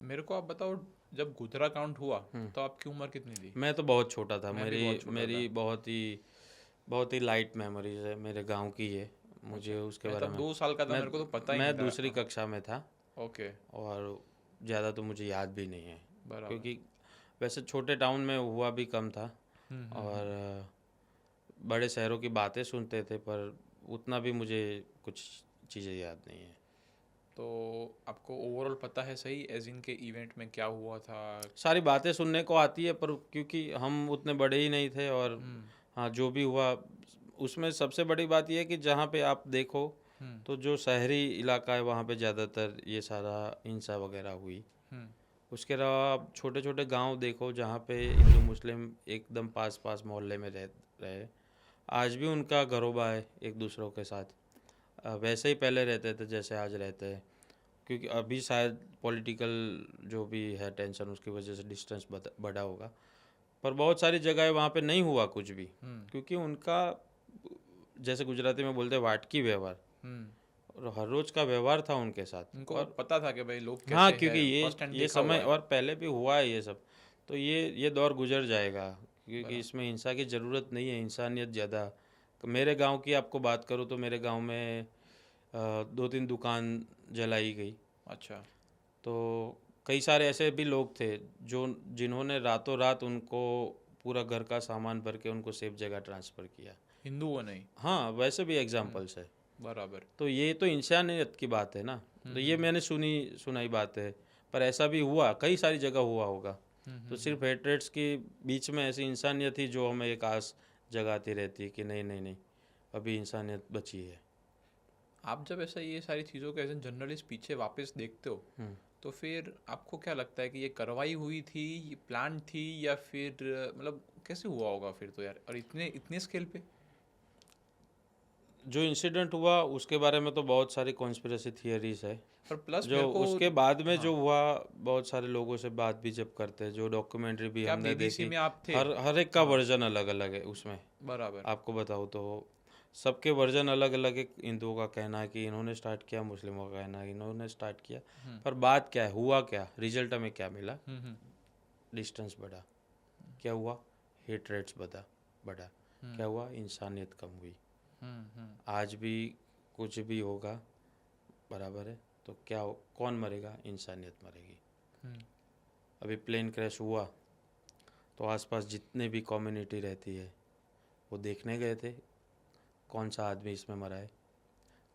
मेरे को आप बताओ, जब गोधरा कांड हुआ तो आपकी उम्र कितनी थी? मैं तो बहुत छोटा था। मैं भी मेरी बहुत छोटा था। मेरी बहुत ही लाइट मेमोरीज है, मेरे गांव की है। मुझे अच्छा, उसके मैं बारे तब में 2 साल का था, मैं मेरे को तो पता ही नहीं मैं था। दूसरी कक्षा में था ओके। और ज़्यादा तो मुझे याद भी नहीं है, बराबर। क्योंकि वैसे छोटे टाउन में हुआ भी कम था। और हम्म। बड़े शहरों की बातें सुनते थे, पर उतना भी मुझे कुछ चीज़ें याद नहीं है। तो आपको ओवरऑल पता है सही एज इन के इवेंट में क्या हुआ था? सारी बातें सुनने को आती है, पर क्योंकि हम उतने बड़े ही नहीं थे। और हम्म। हाँ, जो भी हुआ उसमें सबसे बड़ी बात यह है कि जहाँ पे आप देखो हम्म। तो जो शहरी इलाका है वहाँ पे ज़्यादातर ये सारा हिंसा वगैरह हुई। हम्म। उसके अलावा आप छोटे छोटे गांव देखो जहाँ पे हिंदू मुस्लिम एकदम पास पास मोहल्ले में रहे। आज भी उनका घरोबा है एक दूसरों के साथ। वैसे ही पहले रहते थे जैसे आज रहते हैं। क्योंकि अभी शायद पॉलिटिकल जो भी है टेंशन, उसकी वजह से डिस्टेंस बढ़ा होगा। पर बहुत सारी जगह वहाँ पे नहीं हुआ कुछ भी, हम्म। क्योंकि उनका जैसे गुजराती में बोलते हैं वाटकी व्यवहार, हम्म। और हर रोज का व्यवहार था उनके साथ। उनको और पता था कि भाई लोग हाँ, कैसे क्योंकि हैं, ये फर्स्ट हैंड ये देखा हुआ समय है। और पहले भी हुआ है ये सब। तो ये दौर गुजर जाएगा, क्योंकि बराबर। इसमें हिंसा की ज़रूरत नहीं है, इंसानियत ज़्यादा। मेरे गांव की आपको बात करूँ तो मेरे गांव में 2-3 दुकान जलाई गई। अच्छा। तो कई सारे ऐसे भी लोग थे जो जिन्होंने रातों रात उनको पूरा घर का सामान भर के उनको सेफ जगह ट्रांसफ़र किया। हिंदू वो नहीं। हाँ, वैसे भी हम्म। एग्जांपल्स है। बराबर। तो ये तो इंसानियत की बात है ना। तो ये हम्म। मैंने सुनी सुनाई बात है, पर ऐसा भी हुआ, कई सारी जगह हुआ होगा। तो हम्म। सिर्फ हेट्रेट्स के बीच में ऐसी इंसानियत ही जो हमें एक आस जगाती रहती है कि नहीं नहीं नहीं, अभी इंसानियत बची है। आप जब ऐसा ये सारी चीज़ों को एज एन जर्नलिस्ट पीछे वापस देखते हो, हम्म। तो फिर आपको क्या लगता है कि ये कार्रवाई हुई थी, ये प्लान थी, या फिर मतलब कैसे हुआ होगा फिर तो यार, और इतने इतने स्केल पे? जो इंसिडेंट हुआ उसके बारे में तो बहुत सारी कॉन्स्पिरेसी थियरीज है। और प्लस जो मेरे को। उसके बाद में हाँ। जो हुआ, बहुत सारे लोगों से बात भी जब करते हैं, जो डॉक्यूमेंट्री भी क्या हमने बीबीसी देखी, में आप थे? हर हर एक का हाँ। वर्जन अलग अलग है उसमें। बराबर। आपको बताऊँ तो सबके वर्जन अलग अलग है। हिंदुओं का कहना है कि इन्होंने स्टार्ट किया, मुस्लिमों का कहना है कि इन्होंने स्टार्ट किया। हम्म। पर बात क्या है, हुआ क्या, रिजल्ट में क्या मिला? हम्म। डिस्टेंस बढ़ा। क्या हुआ? हेट रेट्स बढ़ा। हम्म। क्या हुआ? इंसानियत कम हुई। हम्म। आज भी कुछ भी होगा बराबर है। तो क्या कौन मरेगा? इंसानियत मरेगी। हम्म। अभी प्लेन क्रैश हुआ तो आसपास जितने भी कम्युनिटी रहती है वो देखने गए थे कौन सा आदमी इसमें मरा है,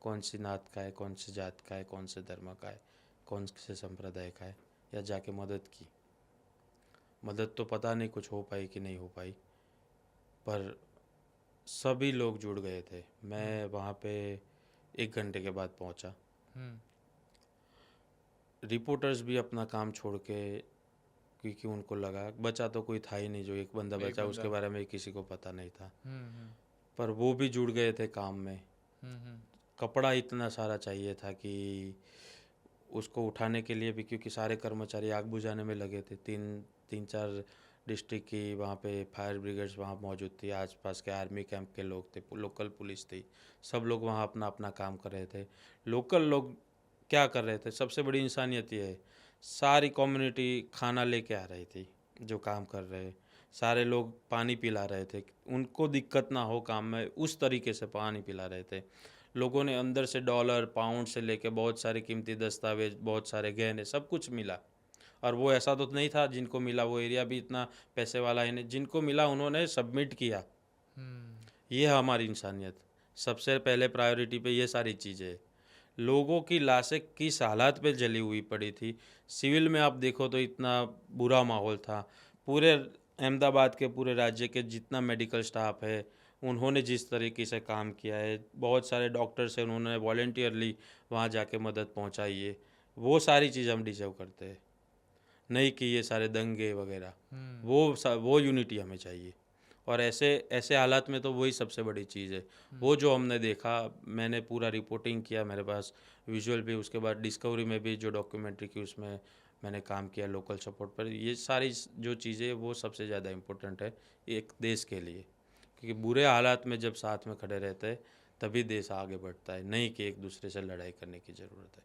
कौन सी नात का है, कौन सी जात का है, कौन से धर्म का है, कौन से संप्रदाय का है, या जाके मदद की। मदद तो पता नहीं कुछ हो पाई कि नहीं हो पाई, पर सभी लोग जुड़ गए थे। हम्म। मैं वहाँ पे 1 घंटे के बाद पहुँचा। हम्म। रिपोर्टर्स भी अपना काम छोड़ के, क्योंकि उनको लगा बचा तो कोई था ही नहीं, जो एक बंदा एक बचा बंदा। उसके बारे में किसी को पता नहीं था। हम्म। पर वो भी जुड़ गए थे काम में। हम्म। कपड़ा इतना सारा चाहिए था कि उसको उठाने के लिए भी, क्योंकि सारे कर्मचारी आग बुझाने में लगे थे। तीन तीन चार डिस्ट्रिक्ट की वहाँ पे फायर ब्रिगेड्स वहाँ मौजूद थी, आसपास के आर्मी कैंप के लोग थे, लोकल पुलिस थी। सब लोग वहाँ अपना अपना काम कर रहे थे। लोकल लोग क्या कर रहे थे, सबसे बड़ी इंसानियत ये है, सारी कम्युनिटी खाना लेके आ रही थी। जो काम कर रहे, सारे लोग पानी पिला रहे थे, उनको दिक्कत ना हो काम में, उस तरीके से पानी पिला रहे थे। लोगों ने अंदर से डॉलर पाउंड से लेके बहुत सारे कीमती दस्तावेज, बहुत सारे गहने, सब कुछ मिला। और वो ऐसा तो नहीं था जिनको मिला वो एरिया भी इतना पैसे वाला है नहीं, जिनको मिला उन्होंने सबमिट किया। हम्म। ये है हमारी इंसानियत। सबसे पहले प्रायोरिटी पे ये सारी चीज़ें। लोगों की लाशें किस हालात पे जली हुई पड़ी थी। सिविल में आप देखो तो इतना बुरा माहौल था। पूरे अहमदाबाद के पूरे राज्य के जितना मेडिकल स्टाफ है, उन्होंने जिस तरीके से काम किया है, बहुत सारे डॉक्टर्स हैं उन्होंने वॉलेंटियरली वहाँ जाके मदद पहुँचाई है। वो सारी चीज़ हम डिजर्व करते हैं, नहीं कि ये सारे दंगे वगैरह। हम्म। वो यूनिटी हमें चाहिए। और ऐसे ऐसे हालात में तो वही सबसे बड़ी चीज़ है। वो जो हमने देखा, मैंने पूरा रिपोर्टिंग किया, मेरे पास विजुअल भी, उसके बाद डिस्कवरी में भी जो डॉक्यूमेंट्री की उसमें मैंने काम किया लोकल सपोर्ट पर। ये सारी जो चीज़ें वो सबसे ज़्यादा इम्पोर्टेंट है एक देश के लिए, क्योंकि बुरे हालात में जब साथ में खड़े रहते हैं तभी देश आगे बढ़ता है, नहीं कि एक दूसरे से लड़ाई करने की ज़रूरत है।